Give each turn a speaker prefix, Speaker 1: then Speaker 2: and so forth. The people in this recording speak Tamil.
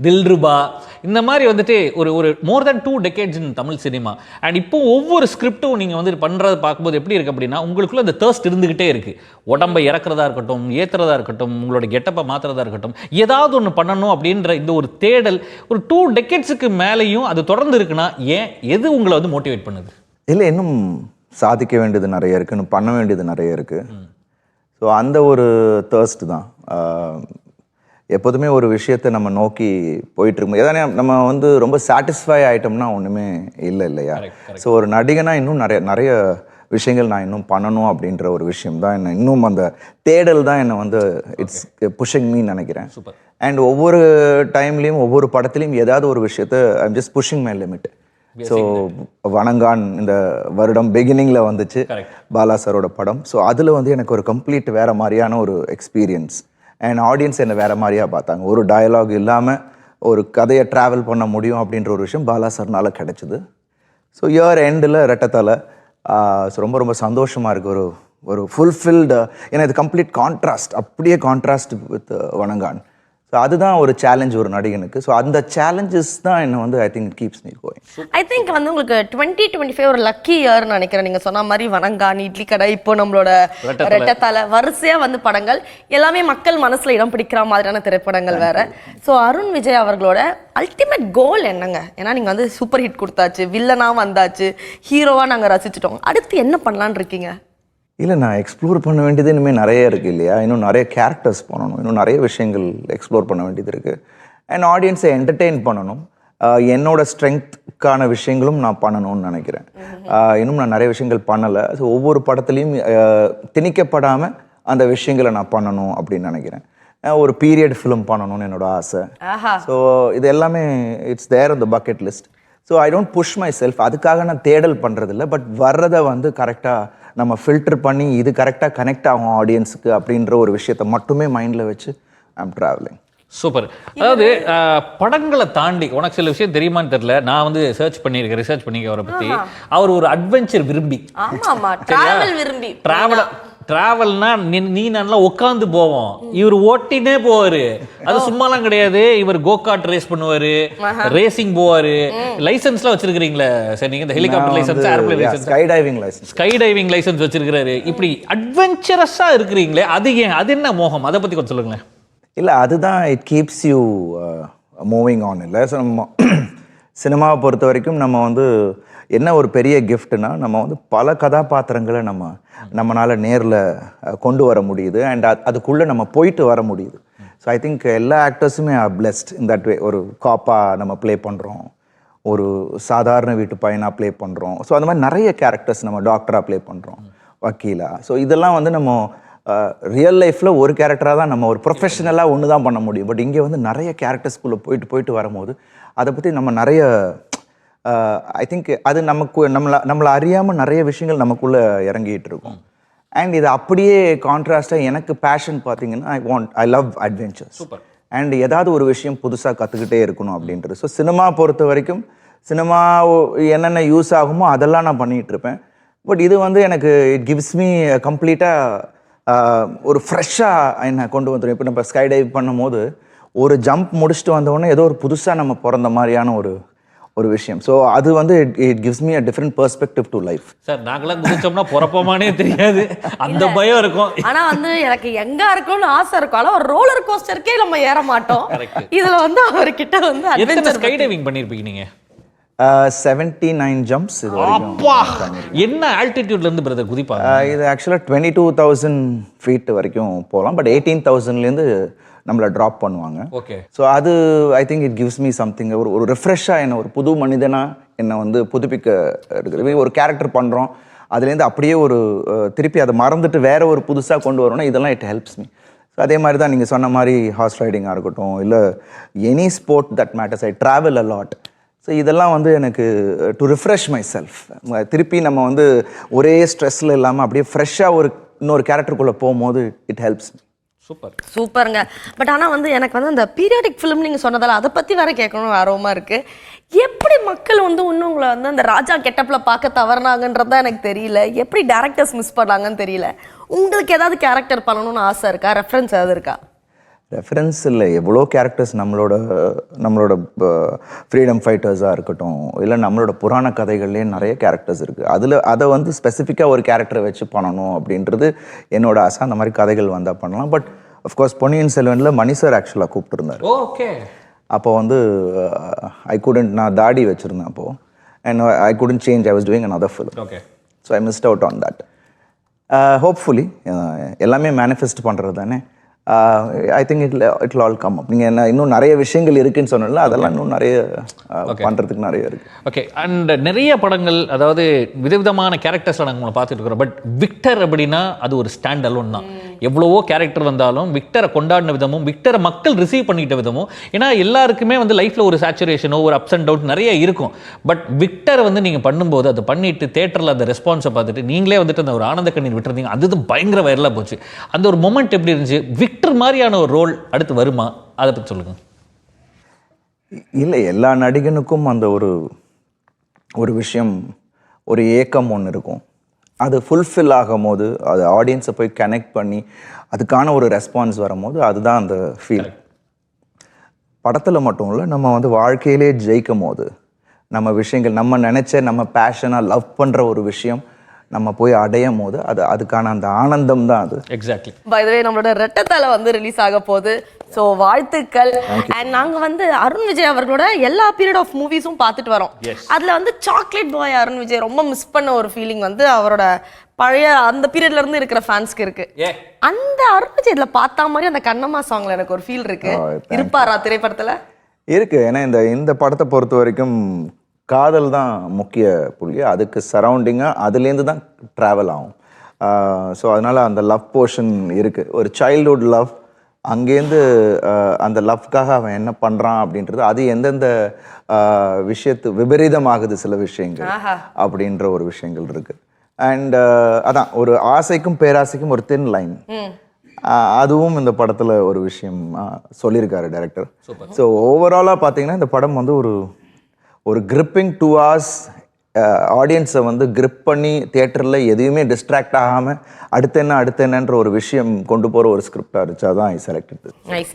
Speaker 1: தில்ருபா, இந்த மாதிரி வந்துட்டு ஒரு ஒரு மோர் தென் 2 decades in Tamil cinema. And இப்போ ஒவ்வொரு ஸ்கிரிப்டும் நீங்கள் வந்து பண்ணுறதை பார்க்கும்போது எப்படி இருக்குது அப்படின்னா, உங்களுக்குள்ள அந்த தேர்ஸ்ட் இருந்துகிட்டே இருக்குது. உடம்பை இறக்குறதா இருக்கட்டும், ஏற்றுறதா இருக்கட்டும், உங்களோட கெட்டப்பை மாற்றுறதா இருக்கட்டும், ஏதாவது ஒன்று பண்ணணும் அப்படின்ற இந்த ஒரு தேடல் ஒரு 2 decadesக்கு மேலேயும் அது தொடர்ந்து இருக்குன்னா ஏன், எது உங்களை வந்து மோட்டிவேட் பண்ணுது?
Speaker 2: இல்லை, இன்னும் சாதிக்க வேண்டியது நிறைய இருக்குது, இன்னும் பண்ண வேண்டியது நிறைய இருக்குது. ஸோ அந்த ஒரு தேர்ஸ்ட் தான் எப்போதுமே ஒரு விஷயத்தை நம்ம நோக்கி போயிட்டுருக்கோம். ஏதாவது நம்ம வந்து ரொம்ப சாட்டிஸ்ஃபை ஆகிட்டோம்னா ஒன்றுமே இல்லையா. ஸோ ஒரு நடிகனாக இன்னும் நிறைய விஷயங்கள் நான் இன்னும் பண்ணணும் அப்படின்ற ஒரு விஷயம் தான் என்ன, இன்னும் அந்த தேடல் தான் என்னை வந்து இட்ஸ் புஷிங் மீன்னு நினைக்கிறேன். அண்ட் ஒவ்வொரு டைம்லேயும் ஒவ்வொரு படத்துலையும் ஏதாவது ஒரு விஷயத்தை I'm just pushing my limit. So Vanangaan இந்த வருடம் பிகினிங்கில் வந்துச்சு பாலா சாரோட படம். ஸோ அதில் வந்து எனக்கு ஒரு கம்ப்ளீட் வேறு மாதிரியான ஒரு எக்ஸ்பீரியன்ஸ். அண்ட் ஆடியன்ஸ் என்னை வேறு மாதிரியாக பார்த்தாங்க. ஒரு டயலாக் இல்லாமல் ஒரு கதையை ட்ராவல் பண்ண முடியும் அப்படின்ற ஒரு விஷயம் பாலா சார்னால கிடச்சிது. ஸோ இயர் எண்டில் ரெட்டத்தலை ஸோ ரொம்ப ரொம்ப சந்தோஷமாக இருக்குது. ஒரு ஃபுல்ஃபில்டு, ஏன்னா இது கம்ப்ளீட் கான்ட்ராஸ்ட், அப்படியே கான்ட்ராஸ்ட் வித் வணங்கான். ஸோ அதுதான் ஒரு சேலஞ்ச் ஒரு நடிகனுக்கு. ஸோ அந்த சேலஞ்சஸ் தான் என்ன வந்து I think it keeps me going.
Speaker 3: I think வந்து உங்களுக்கு 2025 ஒரு லக்கி இயர்னு நினைக்கிறேன். நீங்கள் சொன்ன மாதிரி வணங்கான், இட்லி கடை, இப்போ நம்மளோட ரெட்டத்தலை, வரிசையாக வந்து படங்கள் எல்லாமே மக்கள் மனசில் இடம் பிடிக்கிற மாதிரியான திரைப்படங்கள் வேற. ஸோ அருண் விஜய் அவர்களோட அல்டிமேட் கோல் என்னங்க? ஏன்னா நீங்கள் வந்து சூப்பர் ஹிட் கொடுத்தாச்சு, வில்லனாக வந்தாச்சு, ஹீரோவாக நாங்கள் ரசிச்சிட்டோம், அடுத்து என்ன பண்ணலான்னு இருக்கீங்க?
Speaker 2: இல்லை, நான் எக்ஸ்ப்ளோர் பண்ண வேண்டியது இனிமேல் நிறைய இருக்குது இல்லையா. இன்னும் நிறைய கேரக்டர்ஸ் பண்ணணும், இன்னும் நிறைய விஷயங்கள் எக்ஸ்ப்ளோர் பண்ண வேண்டியது இருக்குது. அண்ட் ஆடியன்ஸை என்டர்டெயின் பண்ணணும். என்னோட ஸ்ட்ரென்த்துக்கான விஷயங்களும் நான் பண்ணணும்னு நினைக்கிறேன். இன்னும் நான் நிறைய விஷயங்கள் பண்ணலை. ஸோ ஒவ்வொரு படத்துலையும் திணிக்கப்படாமல் அந்த விஷயங்களை நான் பண்ணணும் அப்படின்னு நினைக்கிறேன். ஒரு பீரியட் ஃபிலிம் பண்ணணும்னு என்னோட ஆசை. ஸோ இது எல்லாமே it's there on the bucket list. So I don't push myself. அதுக்காக நான் தேடல் பண்ணுறதில்ல. பட் வர்றதை வந்து கரெக்டாக நம்ம ஃபில்டர் பண்ணி இது கரெக்டாக கனெக்ட் ஆகும் ஆடியன்ஸுக்கு அப்படின்ற ஒரு விஷயத்தை மட்டுமே மைண்டில் வச்சு ஐம் ட்ராவலிங்.
Speaker 1: சூப்பர். அதாவது படங்களை தாண்டி உனக்கு சில விஷயம் தெரியுமான்னு தெரியல, நான் வந்து ரிசர்ச் பண்ணியிருக்கேன் அவரை பற்றி. அவர் ஒரு அட்வென்ச்சர் விரும்பி, டிராவல்னா நீ நல்லா உட்காந்து போவோம், இவர் ஓட்டினே போவாரு. அது சும்மாலாம் கிடையாது. இவர் கோகார்ட் ரேஸ் பண்ணுவாரு, ரேசிங் போவாரு. லைசன்ஸ்லாம் வச்சிருக்கீங்களா சார் நீங்க? இந்த helicopter license, airplane license, sky diving license வச்சிருக்காரு. இப்படி அட்வென்ச்சரஸா இருக்கிறீங்களே, அது ஏன், அது என்ன மோகம்? அதை பத்தி கொஞ்சம் சொல்லுங்களேன்.
Speaker 2: இல்லை, அதுதான் it keeps you moving on. இல்லை, ஸோ நம்ம சினிமாவை பொறுத்த வரைக்கும் நம்ம வந்து என்ன ஒரு பெரிய கிஃப்ட்னா, நம்ம வந்து பல கதாபாத்திரங்களை நம்மளால் நேரில் கொண்டு வர முடியுது. அண்ட் அதுக்குள்ளே நம்ம போயிட்டு வர முடியுது. ஸோ ஐ திங்க் எல்லா ஆக்டர்ஸுமே are blessed in that way. ஒரு காப்பாக நம்ம ப்ளே பண்ணுறோம், ஒரு சாதாரண வீட்டு பையனாக ப்ளே பண்ணுறோம். ஸோ அந்த மாதிரி நிறைய கேரக்டர்ஸ் நம்ம டாக்டராக ப்ளே பண்ணுறோம், வக்கீலா. ஸோ இதெல்லாம் வந்து நம்ம ரியல் லைஃப்பில் ஒரு கேரக்டராக தான் நம்ம ஒரு ப்ரொஃபஷனலாக ஒன்று தான் பண்ண முடியும். பட் இங்கே வந்து நிறைய கேரக்டர்ஸ்குள்ளே போயிட்டு வரும்போது அதை பற்றி நம்ம நிறைய ஐ திங்க் அது நம்மளை அறியாமல் நிறைய விஷயங்கள் நமக்குள்ளே இறங்கிட்டு இருக்கும். அண்ட் இது அப்படியே கான்ட்ராஸ்டாக எனக்கு பேஷன் பார்த்தீங்கன்னா ஐ லவ் அட்வென்ச்சர்ஸ். அண்ட் ஏதாவது ஒரு விஷயம் புதுசாக கற்றுக்கிட்டே இருக்கணும் அப்படின்றது. ஸோ சினிமா பொறுத்த வரைக்கும் சினிமா என்னென்ன யூஸ் ஆகுமோ அதெல்லாம் நான் பண்ணிகிட்டு இருப்பேன். பட் இது வந்து எனக்கு இட் கிவ்ஸ் மீ கம்ப்ளீட்டாக ஒரு ஃப்ரெஷ்ஷாக என்ன கொண்டு வந்துடும். இப்போ நம்ம ஸ்கை டைவ் பண்ணும் போது ஒரு ஜம்ப் முடிச்சுட்டு வந்தோடனே ஏதோ ஒரு புதுசாக நம்ம பிறந்த மாதிரியான ஒரு விஷயம். ஸோ அது வந்து it gives me a different perspective to life.
Speaker 1: Sir நாங்களாம் குதிச்சோம்னா பிறப்போமானே தெரியாது, அந்த பயம் இருக்கும்.
Speaker 3: ஆனா வந்து எனக்கு எங்க இருக்கணும்னு ஆசை இருக்கும். ஆனா ஒரு ரோலர் கோஸ்டருக்கே நம்ம ஏற மாட்டோம். இதுல வந்து அவர்கிட்ட வந்து
Speaker 1: எத்தனை ஸ்கை டைவிங் பண்ணிருப்பீங்க நீங்க?
Speaker 2: 79 ஜம்ப்ஸ். இது
Speaker 1: என்ன ஆல்டிடியூட்ல இருந்து பிரதர் குதிப்பாங்க?
Speaker 2: இது ஆக்சுவலாக 22,000 ஃபீட் வரைக்கும் போகலாம். பட் 18,000லேருந்து நம்மளை ட்ராப் பண்ணுவாங்க.
Speaker 1: ஓகே.
Speaker 2: ஸோ அது I think it gives me something. ஒரு ரெஃப்ரெஷ்ஷாக என்ன, ஒரு புது மனிதனாக என்னை வந்து புதுப்பிக்க இருக்குது. ஒரு கேரக்டர் பண்ணுறோம், அதுலேருந்து அப்படியே திருப்பி அதை மறந்துட்டு வேற ஒரு புதுசாக கொண்டு வரணும்னா இதெல்லாம் இட் ஹெல்ப்ஸ் மீ. ஸோ அதே மாதிரி தான் நீங்கள் சொன்ன மாதிரி ஹார்ஸ் ரைடிங்காக இருக்கட்டும், இல்லை any sport that matters, I travel a lot. So இதெல்லாம் வந்து எனக்கு டு ரிஃப்ரெஷ் மை செல்ஃப். திருப்பி நம்ம வந்து ஒரே ஸ்ட்ரெஸ்ஸில் இல்லாமல் அப்படியே ஃப்ரெஷ்ஷாக இன்னொரு கேரக்டருக்குள்ளே போகும்போது இட் ஹெல்ப்ஸ் மீ.
Speaker 3: சூப்பருங்க. பட் ஆனால் வந்து எனக்கு வந்து அந்த பீரியாடிக் ஃபிலிம் நீங்கள் சொன்னதால் அதை பற்றி வேற கேட்கணும் ஆர்வமாக இருக்குது. எப்படி மக்கள் வந்து இன்னும் உங்களை வந்து அந்த ராஜா கெட்டப்பில் பார்க்க தவறினாங்கன்றது தான் எனக்கு தெரியல. எப்படி டேரக்டர்ஸ் மிஸ் பண்ணாங்கன்னு தெரியல. உங்களுக்கு ஏதாவது கேரக்டர் பண்ணணும்னு ஆசை இருக்கா? ரெஃபரன்ஸ் ஏதாவது இருக்கா?
Speaker 2: ரெஃபரன்ஸ் இல்லை, எவ்வளோ கேரக்டர்ஸ் நம்மளோட ஃப்ரீடம் ஃபைட்டர்ஸாக இருக்கட்டும், இல்லை நம்மளோட புராண கதைகள்லேயே நிறைய கேரக்டர்ஸ் இருக்குது. அதை வந்து ஸ்பெசிஃபிக்காக ஒரு கேரக்டரை வச்சு பண்ணணும் அப்படின்றது என்னோட ஆசை. அந்த மாதிரி கதைகள் வந்தால் பண்ணலாம். பட் அஃப்கோர்ஸ் பொன்னியின் செல்வனில் மணி சார் ஆக்சுவலாக கூப்பிட்டுருந்தார்.
Speaker 1: ஓகே.
Speaker 2: அப்போ வந்து நான் தாடி வச்சுருந்தேன் அப்போது. And I couldn't change, I was doing another film.
Speaker 1: Okay.
Speaker 2: So I missed out on that. Hopefully எல்லாமே மேனிஃபெஸ்ட் பண்ணுறது தானே. ஐ திங்க் இட்ல ஆல் கம் அப். நீங்கள் என்ன இன்னும் நிறைய விஷயங்கள் இருக்குன்னு சொன்னால அதெல்லாம் இன்னும் நிறைய பண்ணுறதுக்கு நிறைய இருக்குது.
Speaker 1: ஓகே. அண்ட் நிறைய படங்கள், அதாவது விதவிதமான கேரக்டர்ஸில் நாங்கள் பார்த்துட்டு இருக்கிறோம். பட் விக்டர் அப்படின்னா அது ஒரு ஸ்டாண்ட் அலோன் தான். எவ்வளவோ கேரக்டர் வந்தாலும் விக்டரை கொண்டாடின விதமும், விக்டரை மக்கள் ரிசீவ் பண்ணிக்கிட்ட விதமும், ஏன்னா எல்லாருக்குமே வந்து லைஃப்பில் ஒரு சேச்சுரேஷனோ ஒரு அப்ஸ் அண்ட் டவுன் நிறைய இருக்கும். பட் விக்டரை வந்து நீங்கள் பண்ணும்போது அதை பண்ணிட்டு தேட்டரில் அந்த ரெஸ்பான்ஸை பார்த்துட்டு நீங்களே வந்துட்டு அந்த ஒரு ஆனந்த கண்ணீர் விட்டுருந்தீங்க. அது பயங்கர வைரலாக போச்சு. அந்த ஒரு மொமெண்ட் எப்படி இருந்துச்சு? விக்டர் மாதிரியான ஒரு ரோல் அடுத்து வருமா? அதை பற்றி சொல்லுங்க.
Speaker 2: இல்லை, எல்லா நடிகனுக்கும் அந்த ஒரு விஷயம், ஒரு ஏக்கம் ஒன்று இருக்கும். அது ஃபுல்ஃபில் ஆகும் போது, அது ஆடியன்ஸை போய் கனெக்ட் பண்ணி அதுக்கான ஒரு ரெஸ்பான்ஸ் வரும்போது அதுதான் அந்த ஃபீல். படத்தில் மட்டும் இல்லை, நம்ம வந்து வாழ்க்கையிலே ஜெயிக்கும் போது நம்ம விஷயங்கள், நம்ம நினச்ச, நம்ம பேஷனாக லவ் பண்ணுற ஒரு விஷயம் நம்ம போய் அடையும் போது அதுக்கான அந்த ஆனந்தம் தான் அது.
Speaker 1: எக்ஸாக்ட்லி.
Speaker 3: பை தி வே நம்மளோட ரெட்டத்தலை வந்து ரிலீஸ் ஆக போகுது. ஸோ வாழ்த்துக்கள். அண்ட் நாங்கள் வந்து அருண் விஜய் அவர்களோட எல்லா பீரியட் ஆஃப் மூவிஸும் பார்த்துட்டு வரோம். அதில் வந்து சாக்லேட் பாய் அருண் விஜய் ரொம்ப மிஸ் பண்ண ஒரு ஃபீலிங் வந்து அவரோட பழைய அந்த பீரியட்ல இருந்து இருக்கிற ஃபேன்ஸ்க்கு இருக்கு. அந்த அருண் விஜய் இதில் பார்த்தா மாதிரி அந்த கண்ணம்மா சாங்ல எனக்கு ஒரு ஃபீல் இருக்கு. இருப்பாரா திரைப்படத்தில்?
Speaker 2: இருக்கு. ஏன்னா இந்த படத்தை பொறுத்த வரைக்கும் காதல் தான் முக்கிய புள்ளி. அதுக்கு சரௌண்டிங்காக அதுலேருந்து தான் ட்ராவல் ஆகும். ஸோ அதனால் அந்த லவ் போர்ஷன் இருக்குது. ஒரு சைல்ட்ஹுட் லவ், அங்கேருந்து அந்த லவ்க்காக அவன் என்ன பண்ணுறான் அப்படின்றது, அது எந்தெந்த விஷயத்து விபரீதமாகுது சில விஷயங்கள் அப்படின்ற ஒரு விஷயங்கள் இருக்குது. அண்ட் அதான் ஒரு ஆசைக்கும் பேராசைக்கும் ஒரு தின் லைன், அதுவும் இந்த படத்தில் ஒரு விஷயம் சொல்லியிருக்காரு டைரக்டர். ஸோ ஓவராலாக பார்த்தீங்கன்னா இந்த படம் வந்து ஒரு கிரிப்பிங் 2 hours ஆடியன்ஸை வந்து கிரிப் பண்ணி தியேட்டரில் எதையுமே டிஸ்ட்ராக்ட் ஆகாமல் அடுத்து என்னன்ற ஒரு விஷயம் கொண்டு போகிற ஒரு ஸ்கிரிப்டாக இருந்துச்சு. அதான் ஐ செலக்டட்.
Speaker 3: நைஸ்.